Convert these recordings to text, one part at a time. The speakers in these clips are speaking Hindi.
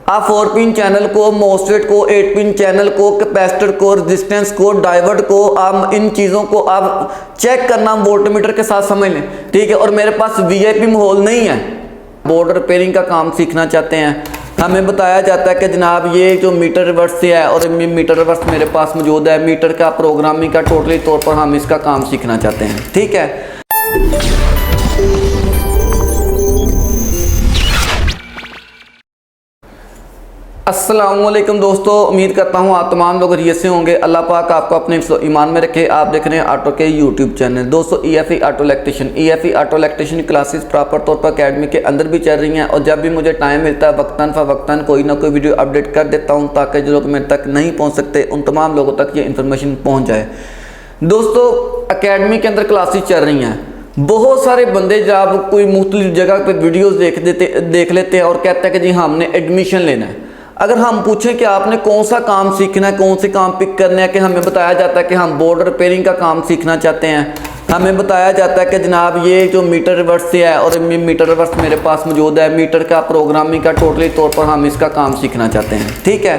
आप 4 पिन चैनल को, मोस्फेट को, 8 पिन चैनल को, कैपेसिटर को, रेजिस्टेंस को, डायोड को, आप इन चीज़ों को आप चेक करना वोल्टमीटर के साथ समझ लें, ठीक है। और मेरे पास वीआईपी माहौल नहीं है, बोर्ड रिपेयरिंग का काम सीखना चाहते हैं, हमें बताया जाता है कि जनाब ये जो मीटर रिवर्स से है और मीटर रिवर्स मेरे पास मौजूद है, मीटर का प्रोग्रामिंग का टोटली तौर पर हम इसका काम सीखना चाहते हैं, ठीक है। अस्सलामुअलैकुम दोस्तों, उम्मीद करता हूँ आप तमाम लोग खैरियत से होंगे। अल्लाह पाक आपको अपने ईमान में रखे। आप देख रहे हैं ऑटो के यूट्यूब चैनल। दोस्तों EFE auto electrician classes proper तौर पर अकेडमी के अंदर भी चल रही हैं और जब भी मुझे टाइम मिलता है वक्तन फ़वक्तन कोई ना कोई वीडियो अपडेट कर देता हूँ ताकि जो लोग मेरे तक नहीं पहुँच सकते उन तमाम लोगों तक ये इन्फॉर्मेशन पहुँच जाए। दोस्तों अकेडमी के अंदर क्लासेस चल रही हैं, बहुत सारे बंदे जब कोई मुख्तलिफ जगह पर वीडियोज़ देख लेते हैं और कहते हैं कि जी हमने एडमिशन लेना है। अगर हम पूछें कि आपने कौन सा काम सीखना है, कौन से काम पिक करने हैं, कि हमें बताया जाता है कि हम बोर्ड रिपेयरिंग का काम सीखना चाहते हैं, हमें बताया जाता है कि जनाब ये जो मीटर रिवर्स से है और मीटर रिवर्स मेरे पास मौजूद है, मीटर का प्रोग्रामिंग का टोटली तौर पर हम इसका काम सीखना चाहते हैं, ठीक है।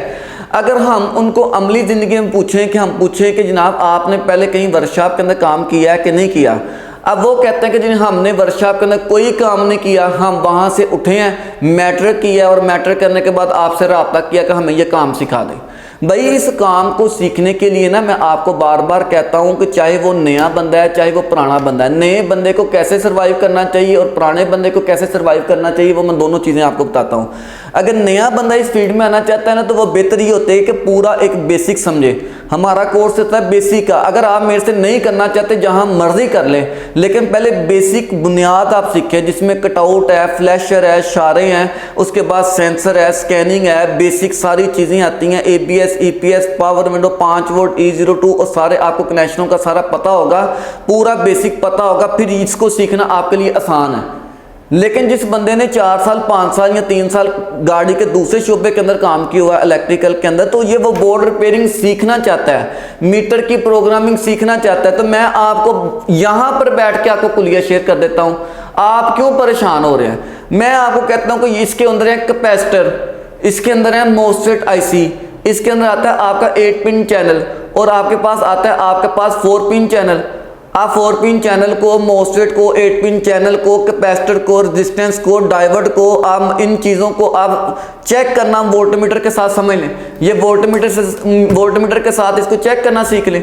अगर हम उनको अमली ज़िंदगी में पूछें कि जनाब आपने पहले कहीं वर्कशॉप के अंदर काम किया है कि नहीं किया, अब वो कहते हैं कि जी हमने वर्कशॉप के अंदर कोई काम नहीं किया, हम वहाँ से उठे हैं, मैट्रिक किया और मैट्रिक करने के बाद आपसे रब्ता किया कि हमें ये काम सिखा दें। भाई इस काम को सीखने के लिए ना मैं आपको बार बार कहता हूँ कि चाहे वो नया बंदा है चाहे वो पुराना बंदा है, नए बंदे को कैसे सर्वाइव करना चाहिए और पुराने बंदे को कैसे सर्वाइव करना चाहिए वो मैं दोनों चीज़ें आपको बताता हूँ। अगर नया बंदा इस फील्ड में आना चाहता है ना तो वो बेहतर ये होता है कि पूरा एक बेसिक समझे। हमारा कोर्स होता है बेसिक का। अगर आप मेरे से नहीं करना चाहते जहाँ मर्जी कर लें, लेकिन पहले बेसिक बुनियाद आप सीखें जिसमें कटआउट है, फ्लैशर है, इशारे हैं, उसके बाद सेंसर है, स्कैनिंग है, बेसिक सारी चीज़ें आती हैं, ABS EPS power window 5 volt E02 और सारे आपको कनेक्शनों का सारा पता होगा, पूरा बेसिक पता होगा, फिर इसको सीखना आपके लिए आसान है। लेकिन जिस बंदे ने 4 साल 5 साल या 3 साल गाड़ी के दूसरे शोबे के अंदर काम किया हुआ है इलेक्ट्रिकल के अंदर, तो ये वो बोर्ड रिपेयरिंग सीखना चाहता है, मीटर की प्रोग्रामिंग सीखना चाहता है, तो मैं आपको यहाँ पर बैठ के आपको कुलिया शेयर कर देता हूँ। आप क्यों परेशान हो रहे हैं? मैं आपको कहता हूँ कि इसके अंदर है कैपेसिटर, इसके अंदर है मोस्फेट IC, इसके अंदर आता है आपका 8 पिन चैनल और आपके पास आता है आपके पास 4 पिन चैनल। आप 4 पिन चैनल को, मोस्फेट को, 8 पिन चैनल को, कैपेसिटर को, रेजिस्टेंस को, डायोड को, आप इन चीज़ों को आप चेक करना वोल्टमीटर के साथ समझ लें। ये वोल्टमीटर के साथ इसको चेक करना सीख लें।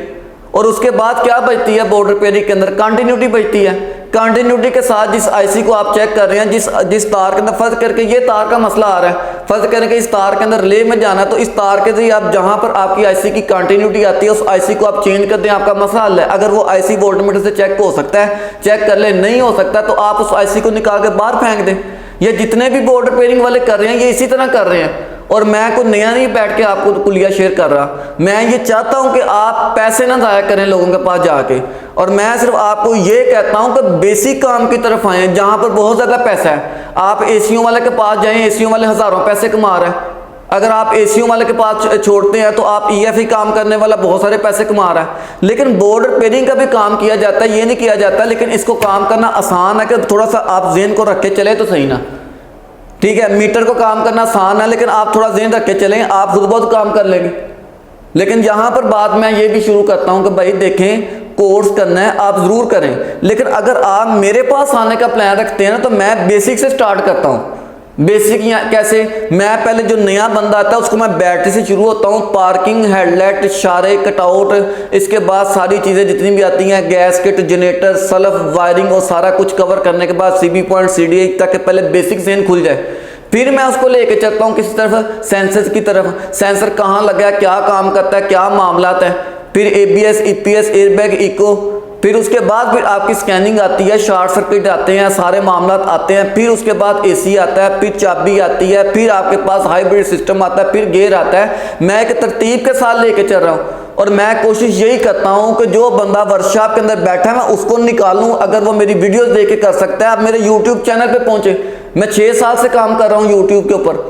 और उसके बाद क्या बचती है बोर्ड रिपेयरिंग के अंदर? कंटिन्यूटी बचती है। कंटिन्यूटी के साथ जिस IC को आप चेक कर रहे हैं, जिस तार के अंदर फर्ज करके ये तार का मसला आ रहा है, फर्ज करके इस तार के अंदर रिले में जाना है, तो इस तार के जरिए आप जहां पर आपकी IC की कंटिन्यूटी आती है उस IC को आप चेंज कर दें, आपका मसला हल है। अगर वो IC वोल्टमीटर से चेक हो सकता है, चेक कर ले, नहीं हो सकता तो आप उस IC को निकाल के बाहर फेंक दें। ये जितने भी बोर्ड रिपेयरिंग वाले कर रहे हैं ये इसी तरह कर रहे हैं। और मैं कोई नया नहीं बैठ के आपको कुलिया शेयर कर रहा, मैं ये चाहता हूं कि आप पैसे ना ज़ाया करें लोगों के पास जाके, और मैं सिर्फ आपको ये कहता हूं कि बेसिक काम की तरफ आएँ जहां पर बहुत ज़्यादा पैसा है। आप एसीओ वाले के पास जाएं, एसीओ वाले हज़ारों पैसे कमा रहा है। अगर आप एसीओ वाले के पास छोड़ते हैं तो आप EFE काम करने वाला बहुत सारे पैसे कमा रहा है। लेकिन बोर्ड रिपेयरिंग का भी काम किया जाता है, ये नहीं किया जाता, लेकिन इसको काम करना आसान है कि थोड़ा सा आप ज़हन को रख के चले तो सही ना, ठीक है। मीटर को काम करना आसान है लेकिन आप थोड़ा ज़हन रख के चलें, आप खुद बहुत काम कर लेंगे। लेकिन यहाँ पर बात मैं ये भी शुरू करता हूँ कि भाई देखें, कोर्स करना है आप ज़रूर करें, लेकिन अगर आप मेरे पास आने का प्लान रखते हैं ना तो मैं बेसिक से स्टार्ट करता हूँ। बेसिक कैसे? मैं पहले जो नया बंदा आता है उसको मैं बैटरी से शुरू होता हूँ, पार्किंग, हेडलाइट, इशारे, कटआउट, इसके बाद सारी चीज़ें जितनी भी आती हैं, gas kit, generator, sulph, wiring और सारा कुछ कवर करने के बाद CB पॉइंट CDI तक के पहले बेसिक ज़हन खुल जाए। फिर मैं उसको लेके चलता हूँ किसी तरफ, सेंसर की तरफ। सेंसर कहाँ लगा है, क्या काम करता है, क्या मामला है, फिर ABS EPS एयरबैग इको, फिर उसके बाद फिर आपकी स्कैनिंग आती है, शॉर्ट सर्किट आते हैं, सारे मामला आते हैं, फिर उसके बाद AC आता है, फिर चाबी आती है, फिर आपके पास हाइब्रिड सिस्टम आता है, फिर गियर आता है। मैं एक तरतीब के साथ लेके चल रहा हूँ और मैं कोशिश यही करता हूँ कि जो बंदा वर्कशॉप के अंदर बैठा है मैं उसको निकालूँ। अगर वो मेरी वीडियोस देख के कर सकता है, आप मेरे YouTube चैनल पे पहुँचे। मैं 6 साल से काम कर रहा हूँ YouTube के ऊपर।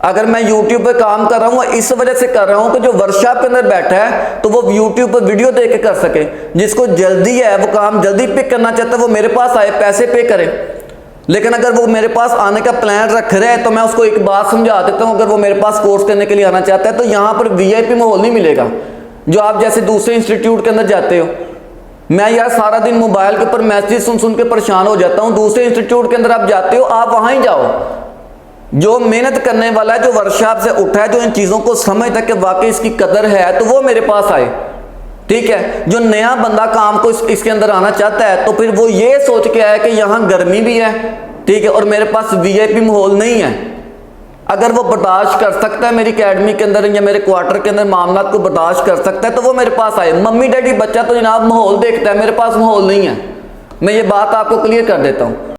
अगर मैं YouTube पे काम कर रहा हूँ इस वजह से कर रहा हूँ कि जो वर्कशॉप के अंदर बैठा है तो वो YouTube पर वीडियो देख के कर सके। जिसको जल्दी है, वो काम जल्दी पिक करना चाहता है, वो मेरे पास आए, पैसे पे करे। लेकिन अगर वो मेरे पास आने का प्लान रख रहे हैं तो मैं उसको एक बात समझा देता हूँ, अगर वो मेरे पास कोर्स करने के लिए आना चाहता है तो यहाँ पर वीआईपी माहौल नहीं मिलेगा जो आप जैसे दूसरे इंस्टीट्यूट के अंदर जाते हो। मैं यार सारा दिन मोबाइल के ऊपर मैसेज सुन सुन के परेशान हो जाता हूँ। दूसरे इंस्टीट्यूट के अंदर आप जाते हो, आप वहाँ ही जाओ, जो मेहनत करने वाला है, जो वर्कशॉप से उठा है, जो इन चीज़ों को समझता है कि वाकई इसकी कदर है, तो वो मेरे पास आए। ठीक है, जो नया बंदा काम को इसके अंदर आना चाहता है तो फिर वो ये सोच के आया कि यहाँ गर्मी भी है, ठीक है, और मेरे पास वीआईपी माहौल नहीं है। अगर वो बर्दाश्त कर सकता है मेरी एकेडमी के अंदर या मेरे क्वार्टर के अंदर मामला को बर्दाश्त कर सकता है तो वो मेरे पास आए। मम्मी डैडी बच्चा तो जनाब माहौल देखता है, मेरे पास माहौल नहीं है। मैं ये बात आपको क्लियर कर देता हूँ।